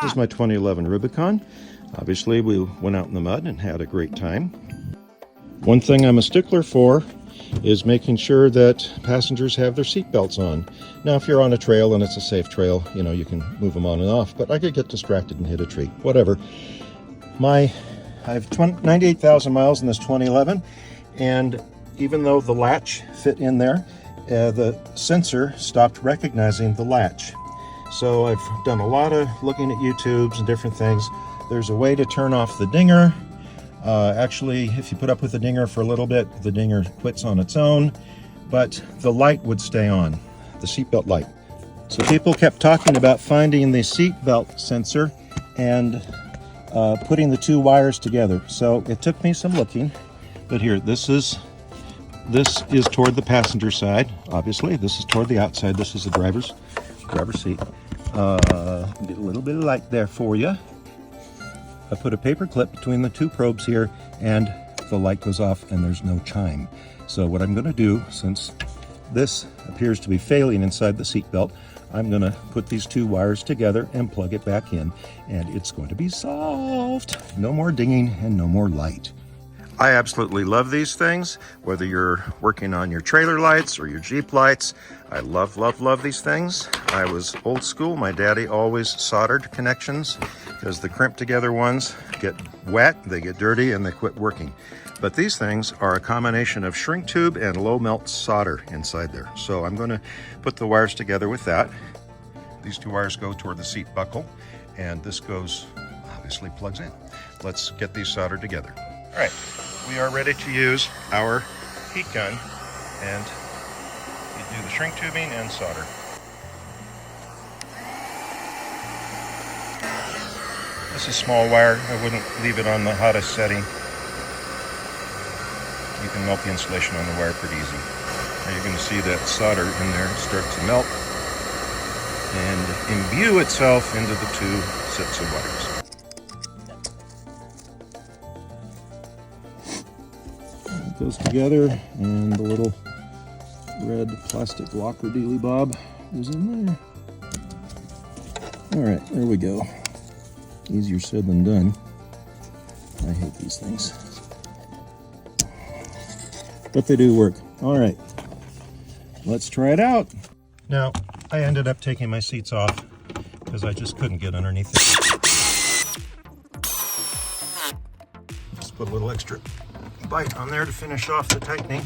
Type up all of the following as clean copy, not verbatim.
This is my 2011 Rubicon. Obviously, we went out in the mud and had a great time. One thing I'm a stickler for is making sure that passengers have their seat belts on. Now, if you're on a trail and it's a safe trail, you know, you can move them on and off, but I could get distracted and hit a tree, whatever. I have 98,000 miles in this 2011, and even though the latch fit in there, the sensor stopped recognizing the latch. So I've done a lot of looking at YouTubes and different things. There's a way to turn off the dinger. Actually, if you put up with the dinger for a little bit, the dinger quits on its own, but the light would stay on, the seatbelt light. So people kept talking about finding the seatbelt sensor and putting the two wires together. So it took me some looking, but here, this is toward the passenger side. Obviously, this is toward the outside. This is the driver's seat. Get a little bit of light there for you. I put a paper clip between the two probes here, and the light goes off and there's no chime. So what I'm going to do, since this appears to be failing inside the seat belt, I'm going to put these two wires together and plug it back in, and it's going to be solved. No more dinging and no more light. I absolutely love these things, whether you're working on your trailer lights or your Jeep lights. I love, love, love these things. I was old school. My daddy always soldered connections because the crimp together ones get wet, they get dirty, and they quit working. But these things are a combination of shrink tube and low melt solder inside there. So I'm going to put the wires together with that. These two wires go toward the seat buckle, and this goes, obviously plugs in. Let's get these soldered together. All right, we are ready to use our heat gun, and you do the shrink tubing and solder. This is small wire. I wouldn't leave it on the hottest setting. You can melt the insulation on the wire pretty easy. Now you're going to see that solder in there start to melt and imbue itself into the two sets of wires. It goes together, and the little red plastic locker dealy bob is in there. All right, there we go. Easier said than done. I hate these things, but they do work. All right, let's try it out. Now, I ended up taking my seats off because I just couldn't get underneath it. Just put a little extra bite on there to finish off the tightening.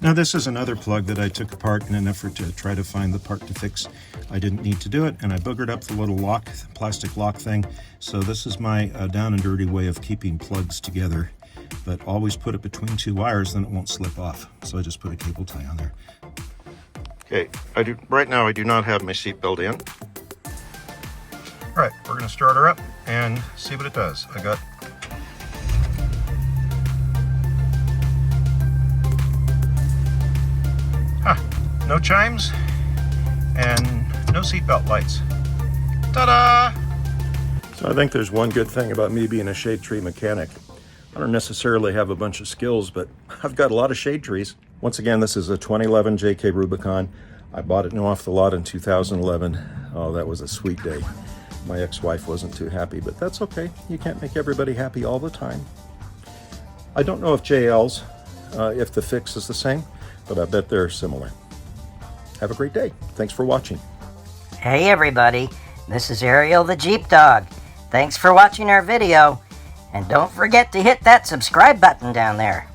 Now, this is another plug that I took apart in an effort to try to find the part to fix. I didn't need to do it, and I boogered up the little lock, plastic lock thing. So this is my down and dirty way of keeping plugs together, but always put it between two wires, then it won't slip off. So I just put a cable tie on there. Okay, right now I do not have my seat belt in. All right, we're gonna start her up and see what it does. I got no chimes and no seatbelt lights. Ta-da! So I think there's one good thing about me being a shade tree mechanic. I don't necessarily have a bunch of skills, but I've got a lot of shade trees. Once again, this is a 2011 JK Rubicon. I bought it new off the lot in 2011. Oh, that was a sweet day. My ex-wife wasn't too happy, but that's okay. You can't make everybody happy all the time. I don't know if JL's, if the fix is the same, but I bet they're similar. Have a great day. Thanks for watching. Hey everybody, this is Ariel the Jeep Dog. Thanks for watching our video, and don't forget to hit that subscribe button down there.